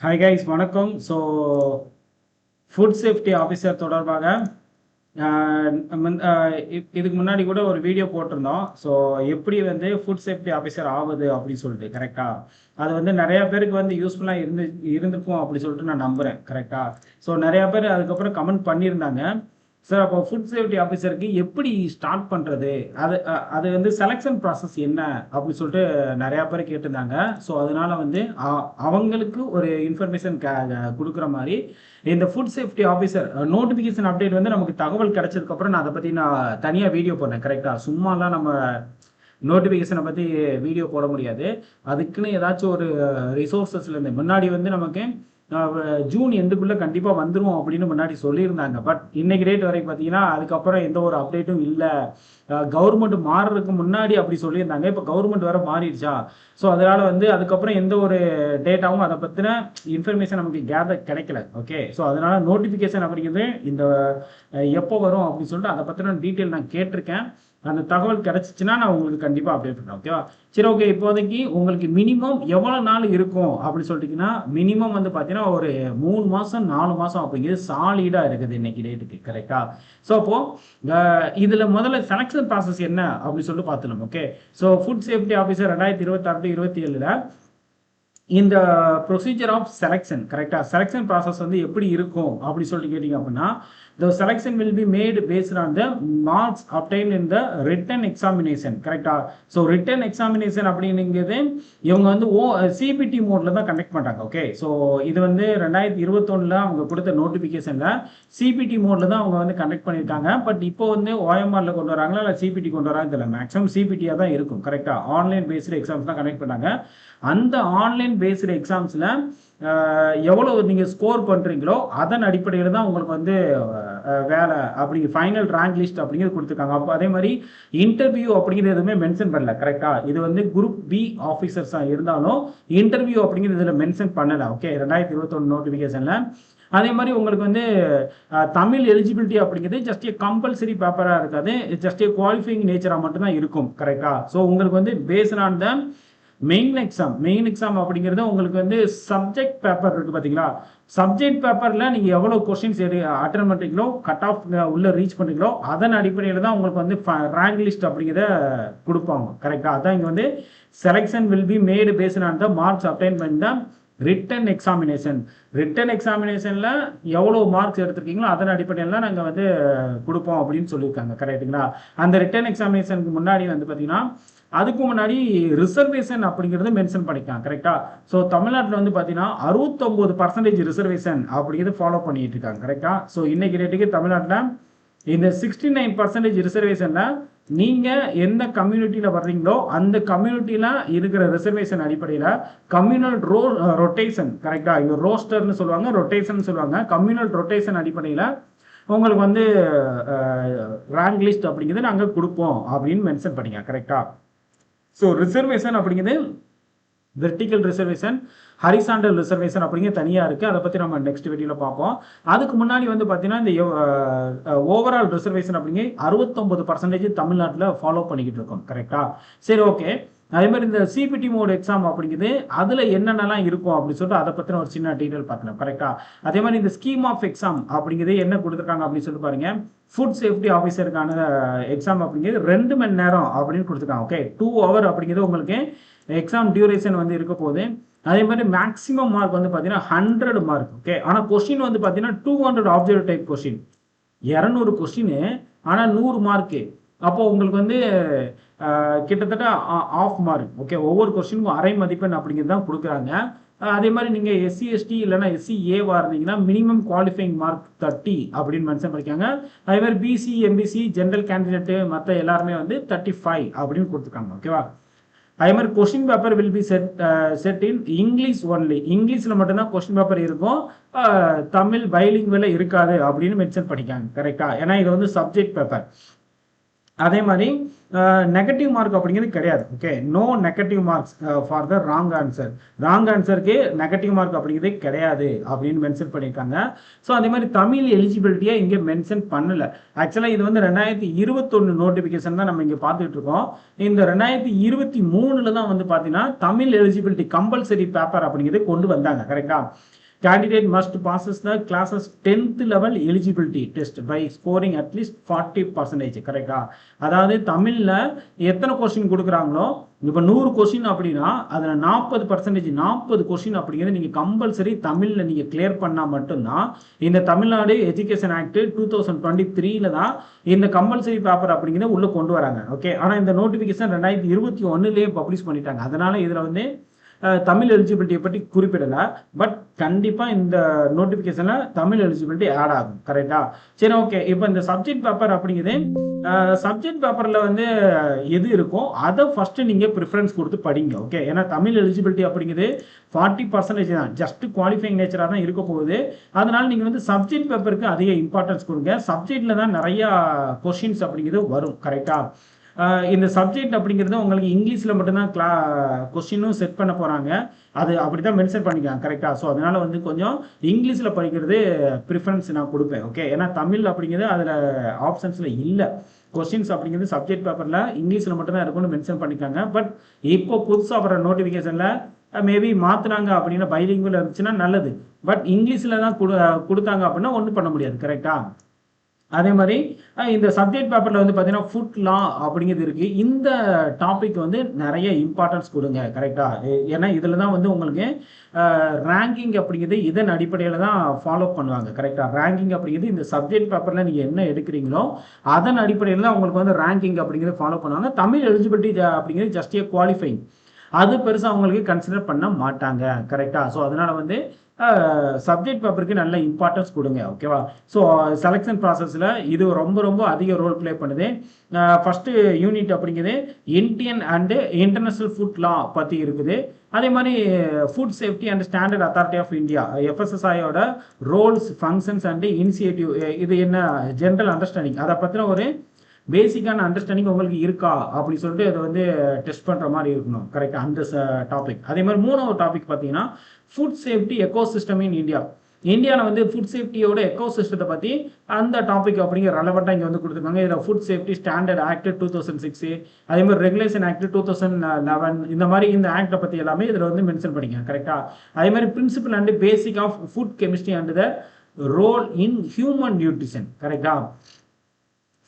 Hi guys வணக்கம். Food safety officer தொடர்பாக இதுக்கு முன்னாடி கூட ஒரு வீடியோ போட்டிருந்தோம். எப்படி ஃபுட் சேஃப்டி ஆஃபீஸர் ஆகுது அப்படின்னு சொல்லிட்டு கரெக்டாக அது நிறையா பேருக்கு யூஸ்ஃபுல்லாக இருந்திருக்கும் அப்படி சொல்லிட்டு நான் நம்புகிறேன். கரெக்டாக நிறையா பேர் அதுக்கப்புறம் கமெண்ட் பண்ணியிருந்தாங்க. சார் அப்போ ஃபுட் சேஃப்டி ஆஃபீஸருக்கு எப்படி ஸ்டார்ட் பண்ணுறது, அது செலெக்ஷன் ப்ராசஸ் என்ன அப்படின்னு சொல்லிட்டு நிறையா பேர் கேட்டிருந்தாங்க. அதனால அவங்களுக்கு ஒரு இன்ஃபர்மேஷன் கொடுக்குற மாதிரி இந்த food safety officer notification update நமக்கு தகவல் கிடைச்சதுக்கப்புறம் நான் அதை பற்றி நான் தனியாக வீடியோ போடுறேன். கரெக்டாக சும்மாலாம் நம்ம நோட்டிஃபிகேஷனை பற்றி வீடியோ போட முடியாது. அதுக்குன்னு ஏதாச்சும் ஒரு ரிசோர்ஸஸ்லேருந்து முன்னாடி நமக்கு ஜூன் எண்டுக்குள்ளே கண்டிப்பாக வந்துடும் அப்படின்னு முன்னாடி சொல்லியிருந்தாங்க. பட் இன்னைக்கு டேட் வரைக்கும் பார்த்தீங்கன்னா அதுக்கப்புறம் எந்த ஒரு அப்டேட்டும் இல்லை. கவர்மெண்ட் மாறுறதுக்கு முன்னாடி அப்படி சொல்லியிருந்தாங்க. இப்போ கவர்மெண்ட் வேறு மாறிடுச்சா. அதனால் அதுக்கப்புறம் எந்த ஒரு டேட்டாவும் அதை பற்றின இன்ஃபர்மேஷன் நமக்கு கேதர் கிடைக்கல. ஓகே, அதனால் நோட்டிஃபிகேஷன் அப்படிங்கிறது இந்த எப்போ வரும் அப்படின்னு சொல்லிட்டு அதை பற்றின டீட்டெயில் நான் கேட்டிருக்கேன். அந்த தகவல் கிடைச்சிச்சுன்னா நான் உங்களுக்கு கண்டிப்பாக அப்டேட் பண்ணுறேன். ஓகேவா, சரி ஓகே. இப்போதைக்கு உங்களுக்கு மினிமம் எவ்வளோ நாள் இருக்கும் அப்படின்னு சொல்லிட்டீங்கன்னா மினிமம் பார்த்தீங்கன்னா ஒரு 3 மாதம் 4 மாதம் அப்படிங்கிறது சாலிடாக இருக்குது இன்னைக்கு டேட்டுக்கு. கரெக்டா. அப்போது இதில் முதல்ல செலெக்ஷன் ப்ராசஸ் என்ன அப்படின்னு சொல்லிட்டு பார்த்துலாம். ஓகே, ஃபுட் சேஃப்டி ஆஃபீஸர் 2026 27 இந்த ப்ரொசீஜர் ஆஃப் செலெக்ஷன். கரெக்டாக செலெக்ஷன் ப்ராசஸ் எப்படி இருக்கும் அப்படின்னு சொல்லிட்டு கேட்டிங்க அப்படின்னா, the selection will be made based on the marks obtained in the written examination. கரெக்டா. written examination அப்படிங்கிறது இவங்க சிபிடி மோட்ல தான் கண்டக்ட் பண்ணுறாங்க. ஓகே, இது 2021 அவங்க கொடுத்த நோட்டிஃபிகேஷன்ல சிபிடி மோட்ல தான் அவங்க கண்டக்ட் பண்ணியிருக்காங்க. பட் இப்போ ஓஎம்ஆர்ல கொண்டு வராங்களா இல்லை சிபிடி கொண்டு வராங்க தெரியல. மேக்ஸிமம் சிபிடியாக தான் இருக்கும். கரெக்டா, ஆன்லைன் பேஸ்டு எக்ஸாம்ஸ் தான் கண்டக்ட் பண்ணாங்க. அந்த ஆன்லைன் பேஸ்டு எக்ஸாம்ஸில் எவ்வளோ நீங்கள் ஸ்கோர் பண்ணுறீங்களோ அதன் அடிப்படையில் தான் உங்களுக்கு வேலை அப்படிங்கிற ஃபைனல் ரேங்க் லிஸ்ட் அப்படிங்கிறது கொடுத்துருக்காங்க. அப்போ அதே மாதிரி இன்டர்வியூ அப்படிங்கிறது எதுவுமே மென்ஷன் பண்ணல. கரெக்டாக, இது குரூப் பி ஆஃபீஸர்ஸாக இருந்தாலும் இன்டர்வியூ அப்படிங்கிறது இதில் மென்ஷன் பண்ணலை. ஓகே, 2021 நோட்டிஃபிகேஷனில். அதே மாதிரி உங்களுக்கு தமிழ் எலிஜிபிலிட்டி அப்படிங்கிறது ஜஸ்ட் ஏ கம்பல்சரி பேப்பராக இருக்காது, ஜஸ்ட் ஏ குவாலிஃபைங் நேச்சராக மட்டும்தான் இருக்கும். கரெக்டாக. உங்களுக்கு paste on the main exam அப்படிங்கிறது உங்களுக்கு சப்ஜெக்ட் பேப்பர் இருக்கு பார்த்தீங்களா. சப்ஜெக்ட் பேப்பரில் நீங்கள் எவ்வளோ கொஸ்டின்ஸ் அட்டன் பண்ணுறீங்களோ, கட் ஆஃப் உள்ள ரீச் பண்ணுறீங்களோ அதன் அடிப்படையில் தான் உங்களுக்கு ரேங்க் லிஸ்ட் அப்படிங்கிறத கொடுப்பாங்க. கரெக்டாக. அதான் இங்கே selection will be made based on the marks obtain பண்ணி தான் ரிட்டன் எக்ஸாமினேஷன். ரிட்டன் எக்ஸாமினேஷனில் எவ்வளோ மார்க்ஸ் எடுத்திருக்கீங்களோ அதன் அடிப்படையில் தான் நாங்கள் கொடுப்போம் அப்படின்னு சொல்லியிருக்காங்க. கரெக்டுங்களா. அந்த ரிட்டன் எக்ஸாமினேஷனுக்கு முன்னாடி பார்த்தீங்கன்னா அதுக்கு முன்னாடி ரிசர்வேஷன் அப்படிங்கிறது மென்ஷன் பண்ணிக்கலாம். கரெக்டா. தமிழ்நாட்டில் பார்த்தீங்கன்னா 69% ரிசர்வேஷன் அப்படிங்கிறது ஃபாலோ பண்ணிட்டு இருக்காங்க. கரெக்டா. இன்னைக்கு ரேட்டுக்கு தமிழ்நாட்டில் இந்த 69% ரிசர்வேஷனில் நீங்கள் எந்த கம்யூனிட்டியில் வர்றீங்களோ அந்த கம்யூனிட்டியில் இருக்கிற ரிசர்வேஷன் அடிப்படையில் கம்யூனல் ரொட்டேஷன். கரெக்டாக, இங்கே ரோஸ்டர்னு சொல்லுவாங்க, ரொட்டேஷன் சொல்லுவாங்க. கம்யூனல் ரொட்டேஷன் அடிப்படையில் உங்களுக்கு ரேங்க் லிஸ்ட் அப்படிங்கிறது நாங்கள் கொடுப்போம் அப்படின்னு மென்ஷன் பண்ணிங்க. கரெக்டாக. ரிசர்வேஷன் அப்படிங்கிறது வெர்டிக்கல் ரிசர்வேஷன், ஹரிசாண்டல் ரிசர்வேஷன் அப்படிங்கிறது தனியாக இருக்குது. அதை பற்றி நம்ம நெக்ஸ்ட் வீடியோவில் பார்ப்போம். அதுக்கு முன்னாடி பார்த்தீங்கன்னா இந்த ஓவரால் ரிசர்வேஷன் அப்படிங்கிறது 69% தமிழ்நாட்டில் ஃபாலோ பண்ணிக்கிட்டு இருக்கோம். கரெக்டாக. சரி ஓகே. அதே மாதிரி இந்த சிபிடி மோட் எக்ஸாம் அப்படிங்கிறது அதில் என்னென்னலாம் இருக்கும் அப்படின்னு சொல்லிட்டு அதை பற்றின ஒரு சின்ன டீட்டெயில் பார்க்கலாம். கரெக்டாக. அதே மாதிரி இந்த ஸ்கீம் ஆஃப் எக்ஸாம் அப்படிங்கிறது என்ன கொடுத்துருக்காங்க அப்படின்னு சொல்லிட்டு பாருங்க. ஃபுட் சேஃப்டி ஆஃபீஸருக்கான எக்ஸாம் அப்படிங்கிறது 2 மணி நேரம் அப்படின்னு கொடுத்துருக்காங்க. ஓகே, 2 hour அப்படிங்கிறது உங்களுக்கு எக்ஸாம் டியூரேஷன் இருக்க போகுது. அதே மாதிரி மேக்ஸிமம் மார்க் பார்த்தீங்கன்னா 100 மார்க். ஓகே, ஆனால் கொஸ்டின் பார்த்தீங்கன்னா 200 ஆப்ஜெக்டிவ் டைப் கொஸ்டின், 200 கொஸ்டின் ஆனால் 100 மார்க்கு. அப்போ உங்களுக்கு கிட்டத்தட்ட ஆஃப் மார்க். ஓகே, ஒவ்வொரு கொஸ்டினுக்கும் அரை மதிப்பெண் அப்படிங்கிறது தான் கொடுக்குறாங்க. அதே மாதிரி நீங்கள் SC ST இல்லைன்னா SCA இருந்தீங்கன்னா மினிமம் குவாலிஃபைங் மார்க் 30 அப்படின்னு மென்ஷன் பண்ணிக்காங்க. அதே மாதிரி BC MBC ஜென்ரல் கேண்டிடேட்டு மற்ற எல்லாருமே 35 அப்படின்னு கொடுத்துருக்காங்க. ஓகேவா. அதே மாதிரி question paper will be set in English only. இங்கிலீஷில் மட்டும்தான் கொஸ்டின் பேப்பர் இருக்கும், தமிழ் பைலிங்குவல இருக்காது அப்படின்னு மென்ஷன் பண்ணிக்காங்க. கரெக்டா. ஏன்னா இது சப்ஜெக்ட் பேப்பர். அதே மாதிரி நெகட்டிவ் மார்க் அப்படிங்கிறது கிடையாது. Okay, no negative marks for the wrong answer. Wrong ஆன்சருக்கு நெகட்டிவ் மார்க் அப்படிங்கிறதே கிடையாது அப்படின்னு மென்ஷன் பண்ணியிருக்காங்க. ஸோ அதே மாதிரி தமிழ் எலிஜிபிலிட்டியை இங்கே மென்ஷன் பண்ணல. ஆக்சுவலாக இது வந்து 2021 நோட்டிஃபிகேஷன் தான் நம்ம இங்கே பார்த்துட்டு இருக்கோம். இந்த 2023 தான் வந்து பார்த்தீங்கன்னா தமிழ் எலிஜிபிலிட்டி கம்பல்சரி பேப்பர் அப்படிங்கிறது கொண்டு வந்தாங்க. கரெக்டா? Candidate must passes the classes 10th level eligibility test by scoring at least 40%. கரெக்டா? அதாவது தமிழ்ல எத்தனை கொஸ்டின் கொடுக்குறாங்களோ, இப்போ 100 கொஸ்டின் அப்படின்னா அதில் 40% 40 கொஸ்டின் அப்படிங்கிறது நீங்கள் கம்பல்சரி தமிழில் நீங்கள் கிளியர் பண்ணால் மட்டும்தான் இந்த தமிழ்நாடு எஜுகேஷன் ஆக்ட் 2023 தான் இந்த கம்பல்சரி பேப்பர் அப்படிங்கிறத உள்ளே கொண்டு வராங்க. ஓகே, ஆனால் இந்த நோட்டிஃபிகேஷன் 2021 பப்ளிஷ் பண்ணிட்டாங்க. அதனால இதில் வந்து தமிழ் எலிஜிபிலிட்டியை பற்றி குறிப்பிடலை. பட் கண்டிப்பாக இந்த நோட்டிஃபிகேஷனில் தமிழ் எலிஜிபிலிட்டி ஆட் ஆகும். கரெக்டா? சரி, ஓகே. இப்போ இந்த சப்ஜெக்ட் பேப்பர் அப்படிங்கிறது சப்ஜெக்ட் பேப்பரில் வந்து எது இருக்கோ அதை ஃபஸ்ட்டு நீங்கள் ப்ரிஃபரன்ஸ் கொடுத்து படிங்க. ஓகே, ஏன்னா தமிழ் எலிஜிபிலிட்டி அப்படிங்கிறது 40% தான், ஜஸ்ட் குவாலிஃபைங் நேச்சராக தான் இருக்க போகுது. அதனால நீங்கள் வந்து சப்ஜெக்ட் பேப்பருக்கு அதிக இம்பார்ட்டன்ஸ் கொடுங்க. சப்ஜெக்டில் தான் நிறையா கொஷின்ஸ் அப்படிங்கிறது வரும். கரெக்டா? இந்த சப்ஜெக்ட் அப்படிங்கிறது உங்களுக்கு இங்கிலீஷில் மட்டும்தான் கொஸ்டினும் செட் பண்ண போகிறாங்க. அது அப்படி தான் மென்ஷன் பண்ணிக்காங்க. கரெக்டாக? ஸோ அதனால் வந்து கொஞ்சம் இங்கிலீஷில் படிக்கிறது ப்ரிஃபரன்ஸ் நான் கொடுப்பேன். ஓகே, ஏன்னா தமிழ் அப்படிங்கிறது அதில் ஆப்ஷன்ஸில் இல்லை. கொஸ்டின்ஸ் அப்படிங்கிறது சப்ஜெக்ட் பேப்பரில் இங்கிலீஷில் மட்டும்தான் இருக்கும்னு மென்ஷன் பண்ணிக்காங்க. பட் இப்போ புதுசாக வர நோட்டிஃபிகேஷனில் மேபி மாற்றினாங்க அப்படின்னா பைலிங்குவல் இருந்துச்சுன்னா நல்லது. பட் இங்கிலீஷில் தான் கொடுத்தாங்க அப்படின்னா ஒன்றும் பண்ண முடியாது. கரெக்டாக? அதே மாதிரி இந்த சப்ஜெக்ட் பேப்பரில் வந்து பார்த்தீங்கன்னா ஃபுட் லா அப்படிங்கிறது இருக்குது. இந்த டாபிக் வந்து நிறைய இம்பார்ட்டன்ஸ் கொடுங்க. கரெக்டாக? ஏன்னா இதில் தான் வந்து உங்களுக்கு ரேங்கிங் அப்படிங்கிறது இதன் அடிப்படையில் தான் ஃபாலோ பண்ணுவாங்க. கரெக்டாக? ரேங்கிங் அப்படிங்கிறது இந்த சப்ஜெக்ட் பேப்பரில் நீங்கள் என்ன எடுக்கிறீங்களோ அதன் அடிப்படையில் தான் உங்களுக்கு வந்து ரேங்கிங் அப்படிங்கிறது ஃபாலோ பண்ணுவாங்க. தமிழ் எலிஜிபிலிட்டி அப்படிங்கிறது ஜஸ்ட் ஏ குவாலிஃபைங், அது பெருசாக அவங்களுக்கு கன்சிடர் பண்ண மாட்டாங்க. கரெக்டாக? ஸோ அதனால் வந்து சப்ஜெக்ட் பேப்பருக்கு நல்ல இம்பார்ட்டன்ஸ் கொடுங்க. ஓகேவா? ஸோ செலெக்ஷன் ப்ராசஸில் இது ரொம்ப ரொம்ப அதிக ரோல் ப்ளே பண்ணுது. ஃபஸ்ட்டு யூனிட் அப்படிங்கிறது Indian and international food law பற்றி இருக்குது. அதே மாதிரி food safety and standard authority of India FSSAIயோட ரோல்ஸ், ஃபங்க்ஷன்ஸ் அண்டு இனிஷியேட்டிவ், இது என்ன ஜென்ரல் அண்டர்ஸ்டாண்டிங், அதை பற்றின ஒரு பேசிக்கான அண்டர்ஸ்டாண்டிங் உங்களுக்கு இருக்கா அப்படின்னு சொல்லிட்டு அதை வந்து டெஸ்ட் பண்ணுற மாதிரி இருக்கணும். கரெக்டாக? அந்த டாபிக். அதே மாதிரி 3வது டாபிக் பார்த்தீங்கன்னா food safety ecosystem in India. இந்தியாவில் வந்து ஃபுட் சேஃப்டியோட எக்கோசிஸ்டத்தை பற்றி அந்த டாபிக் அப்படிங்கிற ரெலவெண்ட்டாக இங்கே வந்து கொடுத்துருக்காங்க. இதில் ஃபுட் சேஃப்டி ஸ்டாண்டர்ட் ஆக்ட் 2006, அதே மாதிரி ரெகுலேஷன் ஆக்ட் 2011, இந்த மாதிரி இந்த ஆக்டை பற்றி எல்லாமே இதில் வந்து மென்ஷன் பண்ணிங்க. கரெக்டாக? அதே மாதிரி principle and basic of food chemistry and the role in human nutrition. கரெக்டாக?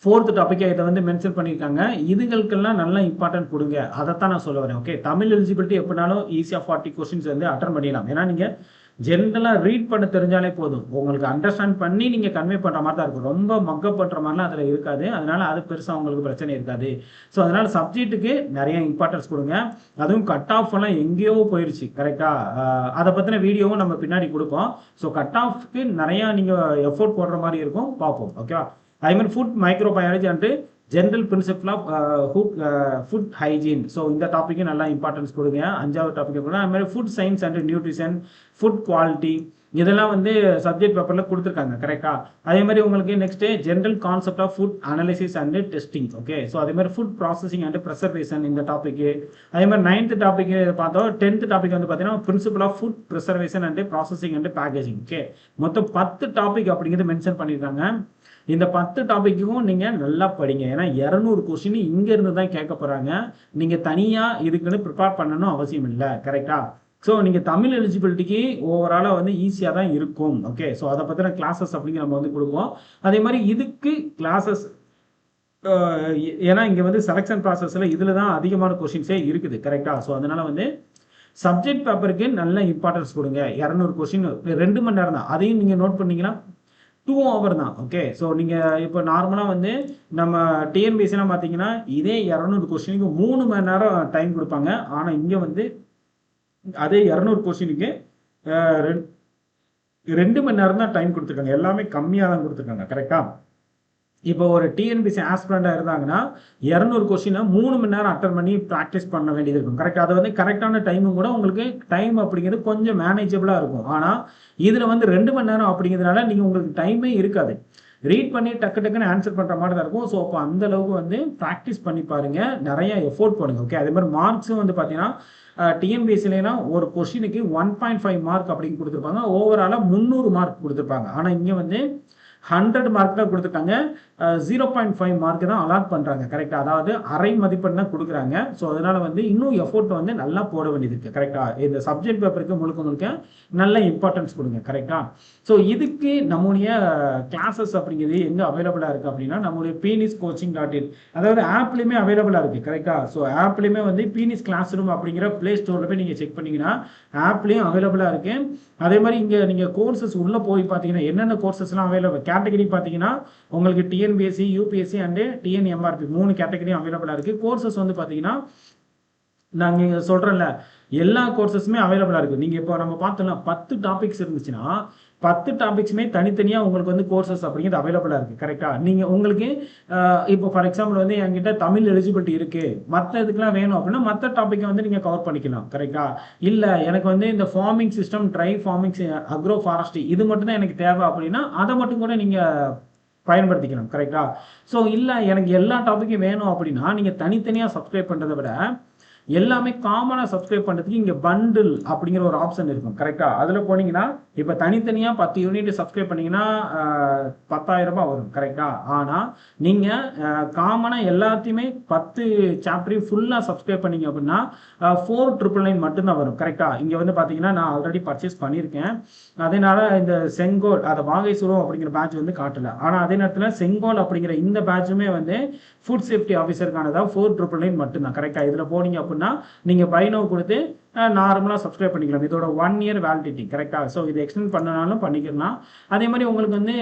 4th டாப்பிக்கை இதை வந்து மென்ஷன் பண்ணியிருக்காங்க. இதுகளுக்கெல்லாம் நல்லா இம்பார்ட்டன்ட் கொடுங்க. அதைத்தான் நான் சொல்ல வரேன். ஓகே, தமிழ் எலிஜிபிலிட்டி எப்படினாலும் ஈஸியாக 40 கொஸ்டின்ஸ் வந்து அட்டன் பண்ணிடலாம். ஏன்னா நீங்கள் ஜென்ரலாக ரீட் பண்ண தெரிஞ்சாலே போதும், உங்களுக்கு அண்டர்ஸ்டாண்ட் பண்ணி நீங்கள் கன்வே பண்ணுற மாதிரி தான் இருக்கும். ரொம்ப மக்கப் பண்ணுற மாதிரிலாம் அதில் இருக்காது. அதனால் அது பெருசாக உங்களுக்கு பிரச்சனை இருக்காது. ஸோ அதனால் சப்ஜெக்ட்டுக்கு நிறைய இம்பார்ட்டன்ஸ் கொடுங்க. அதுவும் கட் ஆஃப் எல்லாம் எங்கேயோ போயிடுச்சு. கரெக்டாக? அதை பற்றின வீடியோவும் நம்ம பின்னாடி கொடுப்போம். ஸோ கட் ஆஃப்க்கு நிறையா நீங்கள் எஃபோர்ட் போடுற மாதிரி இருக்கும். பார்ப்போம். ஓகேவா? அதே மாதிரி food microbiology and general principle of food hygiene. So இந்த டாப்பிக்கு நல்லா இம்பார்ட்டன்ஸ் கொடுங்க. 5வது டாபிக் கூட அது மாதிரி food science and nutrition, food quality, இதெல்லாம் வந்து சப்ஜெக்ட் பேப்பரில் கொடுத்துருக்காங்க. கரெக்டாக? அதே மாதிரி உங்களுக்கு next general concept of food analysis and testing. Okay, so அதே மாதிரி ஃபுட் ப்ராசஸிங் அண்ட் ப்ரிசர்வேஷன் இந்த டாப்பிக்கு. அதே மாதிரி 9th டாபிக் பார்த்தோம். 10th டாபிக் வந்து பார்த்தீங்கன்னா principle of food preservation and processing and packaging. Okay, மொத்தம் 10 டாபிக் அப்படிங்கிறது மென்ஷன் பண்ணியிருக்காங்க. இந்த 10 டாபிக்கும் நீங்கள் நல்லா படிங்க. ஏன்னா 200 கொஸ்டின் இங்கேருந்து தான் கேட்க போகிறாங்க. நீங்கள் தனியாக இதுக்குன்னு ப்ரிப்பேர் பண்ணணும் அவசியம் இல்லை. கரெக்டாக? ஸோ நீங்கள் தமிழ் எலிஜிபிலிட்டிக்கு ஓவராலாக வந்து ஈஸியாக தான் இருக்கும். ஓகே, ஸோ அதை பற்றின கிளாஸஸ் அப்படிங்கிற நம்ம வந்து கொடுப்போம். அதே மாதிரி இதுக்கு கிளாஸஸ், ஏன்னா இங்கே வந்து செலெக்ஷன் ப்ராசஸில் இதில் தான் அதிகமான கொஸ்டின்ஸே இருக்குது. கரெக்டாக? ஸோ அதனால் வந்து சப்ஜெக்ட் பேப்பருக்கு நல்ல இம்பார்ட்டன்ஸ் கொடுங்க. 200 கொஸ்டின் 2 மணி நேரம் தான். அதையும் நீங்கள் நோட் பண்ணிங்கன்னா 2 hour தான். ஓகே, ஸோ நீங்கள் இப்போ நார்மலாக வந்து நம்ம டிஎன்பிஎஸ்சிலாம் பார்த்தீங்கன்னா இதே 200 கொஸ்டினுக்கு 3 மணி நேரம் டைம் கொடுப்பாங்க. ஆனால் இங்கே வந்து அதே 200 கொஸ்டினுக்கு 2 மணி நேரம் தான் டைம் கொடுத்துருக்காங்க. எல்லாமே கம்மியாக தான் கொடுத்துருக்காங்க. கரெக்டாக? இப்போ ஒரு டிஎன்பிஎஸ்சி ஆஸ்பிரண்டாக இருந்தாங்கன்னா 200 கொஸ்டினை 3 மணி நேரம் அட்டன் பண்ணி ப்ராக்டிஸ் பண்ண வேண்டியது இருக்கும். கரெக்டாக? அது வந்து கரெக்டான டைமும் கூட உங்களுக்கு டைம் அப்படிங்கிறது கொஞ்சம் மேனேஜபிளாக இருக்கும். ஆனால் இதில் வந்து 2 மணி நேரம் அப்படிங்கிறதுனால நீங்கள் உங்களுக்கு டைமே இருக்காது. ரீட் பண்ணி டக்கு டக்குன்னு ஆன்சர் பண்ணுற மாதிரி தான் இருக்கும். ஸோ அப்போ அந்த அளவுக்கு வந்து ப்ராக்டிஸ் பண்ணி பாருங்க, நிறைய எஃபோர்ட் பண்ணுங்க. ஓகே, அதே மாதிரி மார்க்ஸும் வந்து பார்த்தீங்கன்னா டிஎன்பிஎஸ்சிலேனா ஒரு கொஷினுக்கு 1.5 மார்க் அப்படின்னு கொடுத்துருப்பாங்க. ஓவராலாக 300 மார்க் கொடுத்துருப்பாங்க. ஆனால் இங்கே வந்து 100 மார்க் தான் கொடுத்துருக்காங்க. 0.5 மார்க் தான் அலாட் பண்ணுறாங்க. கரெக்டாக, அதாவது அரை மதிப்பெண் தான் கொடுக்குறாங்க. ஸோ அதனால வந்து இன்னும் எஃபோர்ட் வந்து நல்லா போட வேண்டியது இருக்குது. கரெக்டாக, இந்த சப்ஜெக்ட் பேப்பருக்கு முழுக்க முழுக்க நல்ல இம்பார்ட்டன்ஸ் கொடுங்க. கரெக்டாக. ஸோ இதுக்கு நம்முடைய கிளாஸஸ் அப்படிங்கிறது எங்கே அவைலபிளாக இருக்குது அப்படின்னா நம்முடைய pniscoaching.in, அதாவது ஆப்லேயுமே அவைலபிளாக இருக்குது. கரெக்டாக. ஸோ ஆப்லேயுமே வந்து பீனிஸ் கிளாஸ் ரூம் அப்படிங்கிற ப்ளே ஸ்டோரில் போய் நீங்கள் செக் பண்ணிங்கன்னா ஆப்லேயும் அவைலபிளாக இருக்குது. அதே மாதிரி இங்கே நீங்கள் கோர்சஸ் உள்ளே போய் பார்த்தீங்கன்னா என்னென்ன கோர்சஸ்லாம் அவைலபிள் கேட்டகரி பார்த்தீங்கன்னா உங்களுக்கு டிஎன்பிஎஸ்சி, யூபிஎஸ்சி அண்டு டிஎன்எம்ஆர்பி 3 கேட்டகரியும் அவைலபிளாக இருக்குது. கோர்சஸ் வந்து பார்த்தீங்கன்னா நாங்கள் சொல்கிறேன்ல எல்லா கோர்சஸுமே அவைலபிளாக இருக்குது. நீங்கள் இப்போ நம்ம பார்த்தோம்னா 10 டாபிக்ஸ் இருந்துச்சுன்னா 10 டாபிக்ஸுமே தனித்தனியாக உங்களுக்கு வந்து கோர்சஸ் அப்படிங்கிறது அவைலபிளாக இருக்குது. கரெக்டாக. நீங்கள் உங்களுக்கு இப்போ ஃபார் எக்ஸாம்பிள் வந்து என்கிட்ட தமிழ் எலிஜிபிலிட்டி இருக்குது, மற்ற இதுக்கெலாம் வேணும் அப்படின்னா மற்ற டாப்பிக்கை வந்து நீங்கள் கவர் பண்ணிக்கலாம். கரெக்டாக. இல்லை எனக்கு வந்து இந்த farming system, dry farming, agro forestry இது மட்டும் தான் எனக்கு தேவை அப்படின்னா அதை மட்டும் கூட நீங்கள் பயன்படுத்திக்கலாம். கரெக்டா. ஸோ இல்லை எனக்கு எல்லா டாப்பிக்கும் வேணும் அப்படின்னா நீங்கள் தனித்தனியாக சப்ஸ்கிரைப் பண்ணுறதை விட எல்லாமே காமனாக சப்ஸ்கிரைப் பண்ணுறதுக்கு இங்கே பண்டில் அப்படிங்கிற ஒரு ஆப்ஷன் இருக்கும். கரெக்டாக. அதில் போனீங்கன்னா இப்போ தனித்தனியாக 10 யூனிட் சப்ஸ்கிரைப் பண்ணிங்கன்னா 10,000 ரூபாய் வரும். கரெக்டாக. ஆனால் நீங்கள் காமனாக எல்லாத்தையுமே 10 சாப்டரையும் ஃபுல்லாக சப்ஸ்கிரைப் பண்ணிங்க அப்படின்னா 4,999 மட்டும்தான் வரும். கரெக்டாக. இங்கே வந்து பார்த்தீங்கன்னா நான் ஆல்ரெடி பர்ச்சேஸ் பண்ணியிருக்கேன். அதனால இந்த செங்கோல் அதை வாகை சுரம் அப்படிங்கிற பேட்ச் வந்து காட்டலை. ஆனால் அதே நேரத்தில் செங்கோல் அப்படிங்கிற இந்த பேட்சுமே வந்து ஃபுட் சேஃப்டி ஆஃபீஸருக்கானதாக 4,999 மட்டும்தான். கரெக்டாக. இதில் போனீங்க அப்படின்னா நீங்கள் பை நவ் கொடுத்து நார்மலாக சப்ஸ்கிரைப் பண்ணிக்கலாம். இதோட 1 இயர் வேலிடிட்டி. கரெக்டாக. ஸோ இதை எக்ஸ்டெண்ட் பண்ணனாலும் பண்ணிக்கலாம். அதே மாதிரி உங்களுக்கு வந்து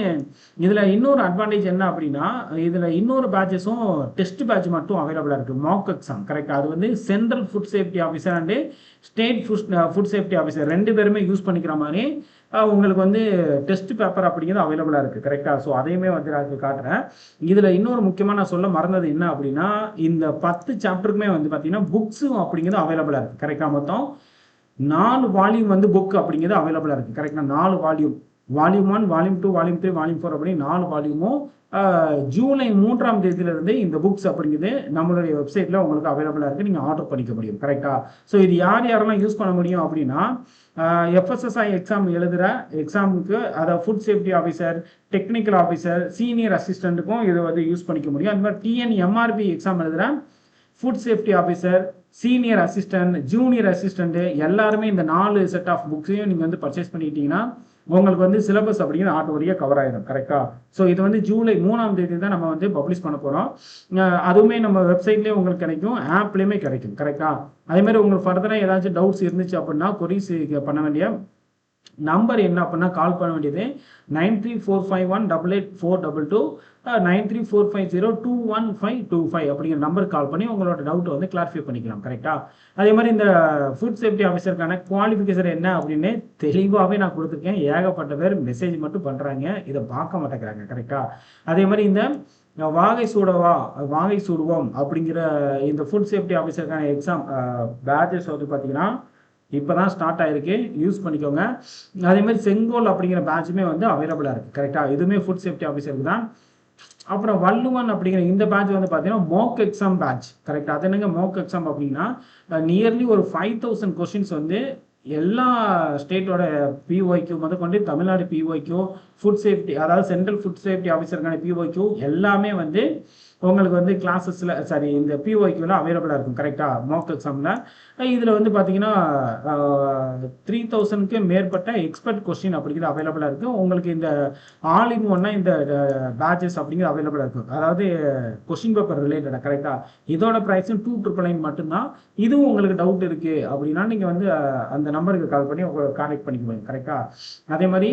இதில் இன்னொரு அட்வான்டேஜ் என்ன அப்படின்னா இதில் இன்னொரு பேட்சஸும் டெஸ்ட் பேட்ச் மட்டும் அவைலபிளாக இருக்குது. Mock exam. கரெக்டாக. அது வந்து central food safety officer and state food safety officer 2 பேருமே யூஸ் பண்ணிக்கிற மாதிரி உங்களுக்கு வந்து டெஸ்ட் பேப்பர் அப்படிங்கிறது அவைலபிளாக இருக்குது. கரெக்டாக. ஸோ அதையுமே வந்து நான் காட்டுறேன். இதில் இன்னொரு முக்கியமாக நான் சொல்ல மறந்தது என்ன அப்படின்னா இந்த 10 சாப்டருக்குமே வந்து பார்த்தீங்கன்னா புக்ஸும் அப்படிங்கிறது அவைலபிளாக இருக்குது. கரெக்டாக. மொத்தம் 4 வால்யூம் வந்து புக் அப்படிங்கிறது அவைலபிளாக இருக்குது. கரெக்டாக. 4 volume, volume 1, volume 2, volume 3, volume 4 அப்படின்னு 4 வால்யூமும் ஜூலை 3ஆம் தேதியிலிருந்து இந்த புக்ஸ் அப்படிங்கிறது நம்மளுடைய வெப்சைட்டில் உங்களுக்கு அவைலபிளாக இருக்குது. நீங்கள் ஆர்டர் பண்ணிக்க முடியும். கரெக்டாக. ஸோ இது யாரெல்லாம் யூஸ் பண்ண முடியும் அப்படின்னா FSSI எக்ஸாம் எழுதுகிற எக்ஸாமுக்கு, அதாவது food safety officer, technical officer, senior அசிஸ்டண்ட்டுக்கும் இது வந்து யூஸ் பண்ணிக்க முடியும். அது மாதிரி டிஎன்எம்ஆர்பி எக்ஸாம் எழுதுகிற food safety officer, senior assistant, junior assistant எல்லாருமே இந்த 4 செட் ஆஃப் புக்ஸையும் நீங்கள் வந்து பர்ச்சேஸ் பண்ணிக்கிட்டீங்கன்னா உங்களுக்கு வந்து சிலபஸ் அப்படிங்கிற ஆட்டோமேட்டிக்காக கவர் ஆகிடும். கரெக்டாக. ஸோ இது வந்து ஜூலை 3ஆம் தேதி தான் நம்ம வந்து பப்ளிஷ் பண்ண போகிறோம். அதுவுமே நம்ம வெப்சைட்லேயே உங்களுக்கு கிடைக்கும், ஆப்லேயுமே கிடைக்கும். கரெக்டாக. அதே மாதிரி உங்களுக்கு ஃபர்தராக ஏதாச்சும் டவுட்ஸ் இருந்துச்சு அப்படின்னா கொரீஸ் பண்ண வேண்டிய நம்பர் என்ன அப்படின்னா கால் பண்ண வேண்டியது 9345188422 9345021525 அப்படிங்கிற நம்பருக்கு கால் பண்ணி உங்களோட டவுட்டை வந்து கிளாரிஃபை பண்ணிக்கலாம். கரெக்டாக. அதே மாதிரி இந்த ஃபுட் சேஃப்டி ஆஃபீஸருக்கான குவாலிஃபிகேஷன் என்ன அப்படின்னு தெளிவாகவே நான் கொடுத்துருக்கேன். ஏகப்பட்ட பேர் மெசேஜ் மட்டும் பண்ணுறாங்க, இதை பார்க்க மாட்டேங்கிறாங்க. கரெக்டாக. அதே மாதிரி இந்த வாகை சூடுவோம் அப்படிங்கிற இந்த ஃபுட் சேஃப்டி ஆஃபீஸருக்கான எக்ஸாம் பேட்சஸ் வந்து பார்த்தீங்கன்னா இப்போ தான் ஸ்டார்ட் ஆகிருக்கு. யூஸ் பண்ணிக்கோங்க. அதே மாதிரி செங்கோல் அப்படிங்கிற பேட்சுமே வந்து அவைலபிளாக இருக்குது. கரெக்டாக. இதுவுமே ஃபுட் சேஃப்டி ஆஃபீஸருக்கு தான். அப்புறம் வள்ளுவன் அப்படிங்கிற இந்த பேட்ச் வந்து பார்த்தீங்கன்னா மோக் எக்ஸாம் பேட்ச். கரெக்டாக. அது என்னங்க மோக் எக்ஸாம் அப்படின்னா நியர்லி ஒரு 5000 கொஸ்டின்ஸ் வந்து எல்லா ஸ்டேட்டோட பிஒய்க்யூ முதற்கொண்டு தமிழ்நாடு பிஒய்க்யூ, ஃபுட் சேஃப்டி அதாவது சென்ட்ரல் ஃபுட் சேஃப்டி ஆஃபீஸருக்கான பிஒய்க்யூ எல்லாமே வந்து உங்களுக்கு வந்து கிளாஸஸில் இந்த பிஒய்க்யூவில் அவைலபிளாக இருக்கும். கரெக்டாக. மாக் எக்ஸாமில் இதில் வந்து பார்த்தீங்கன்னா 3000க்கு மேற்பட்ட எக்ஸ்பர்ட் கொஸ்டின் அப்படிங்கிறது அவைலபிளாக இருக்குது. உங்களுக்கு இந்த ஆல் இன் ஒன்னா இந்த பேட்சஸ் அப்படிங்கிறது அவைலபிளாக இருக்கும். அதாவது கொஸ்டின் பேப்பர் ரிலேட்டடாக. கரெக்டாக. இதோட ப்ரைஸும் 2,999 மட்டும்தான். இதுவும் உங்களுக்கு டவுட் இருக்குது அப்படின்னா நீங்கள் வந்து அந்த நம்பருக்கு கால் பண்ணி உங்களுக்கு கான்டெக்ட் பண்ணிக்க முடியும். கரெக்டாக. அதே மாதிரி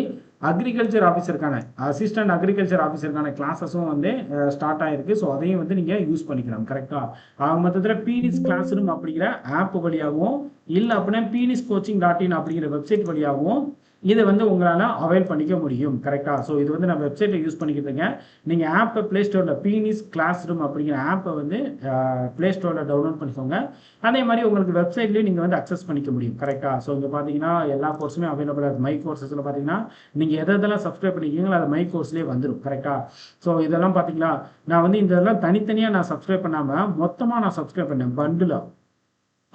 அக்ரிகல்ச்சர் ஆஃபீஸருக்கான அசிஸ்டன்ட் அக்ரிகல்ச்சர் ஆஃபீஸருக்கான கிளாஸஸும் வந்து ஸ்டார்ட் ஆகிருக்கு. ஸோ அதையும் வந்து நீங்கள் யூஸ் பண்ணிக்கலாம். கரெக்டாக. மொத்தத்தில் பீனிஸ் கிளாஸ் ரூம் அப்படிங்கிற ஆப் வழியாகவும் இல்லை அப்படின்னா pniscoaching.in அப்படிங்கிற வெப்சைட் வழியாகவும் இதை வந்து உங்களால் அவைல் பண்ணிக்க முடியும். கரெக்டாக? ஸோ இது வந்து நான் வெப்சைட்டை யூஸ் பண்ணிக்கிட்டுருங்க. நீங்கள் ஆப்பை ப்ளே ஸ்டோரில் பீனிஸ் கிளாஸ் ரூம் அப்படிங்கிற ஆப்பை வந்து ப்ளே ஸ்டோரில் டவுன்லோட் பண்ணிக்கோங்க. அதே மாதிரி உங்களுக்கு வெப்சைட்லேயும் நீங்கள் வந்து அக்சஸ் பண்ணிக்க முடியும். கரெக்டாக? ஸோ இங்கே பார்த்தீங்கன்னா எல்லா கோர்ஸுமே அவைலபிளாக இருக்குது. மை கோர்ஸஸில் பார்த்தீங்கன்னா நீங்கள் எதெல்லாம் சப்ஸ்கிரைப் பண்ணிக்கிங்களோ அது மை கோர்ஸ்லேயே வந்துடும். கரெக்டாக? ஸோ இதெல்லாம் பார்த்தீங்களா, நான் வந்து இதெல்லாம் தனித்தனியாக நான் சப்ஸ்கிரைப் பண்ணாமல் மொத்தமாக நான் சப்ஸ்கிரைப் பண்ணேன் பண்டிலாக.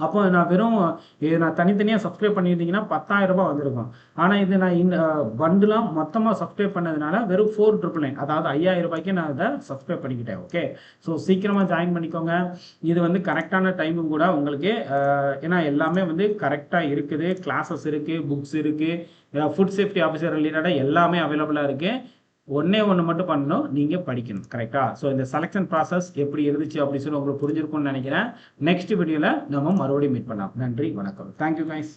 அப்போ நான் வெறும் இது நான் தனித்தனியாக சப்ஸ்கிரைப் பண்ணியிருந்தீங்கன்னா 10,000 ரூபாய் வந்திருக்கும். ஆனால் இது நான் இந்த பண்டுலாம் மொத்தமாக சப்ஸ்கிரைப் பண்ணதுனால வெறும் 4,999, அதாவது 5,000 ரூபாய்க்கு நான் அதை சப்ஸ்கிரைப் பண்ணிக்கிட்டேன். ஓகே, ஸோ சீக்கிரமாக ஜாயின் பண்ணிக்கோங்க. இது வந்து கரெக்டான டைமும் கூட உங்களுக்கு. ஏன்னா எல்லாமே வந்து கரெக்டாக இருக்குது. கிளாஸஸ் இருக்குது, புக்ஸ் இருக்குது, ஃபுட் சேஃப்டி ஆஃபீஸர் ரிலேட்டடாக எல்லாமே அவைலபிளாக இருக்குது. ஒண்ணே ஒன்று மட்டும் பண்ணணும், நீங்கள் படிக்கணும். கரெக்டா? ஸோ இந்த செலெக்ஷன் ப்ராசஸ் எப்படி இருந்துச்சு அப்படின்னு சொல்லி உங்களுக்கு புரிஞ்சிருக்கும்னு நினைக்கிறேன். நெக்ஸ்ட் வீடியோவில் நம்ம மறுபடியும் மீட் பண்ணலாம். நன்றி, வணக்கம். Thank you guys.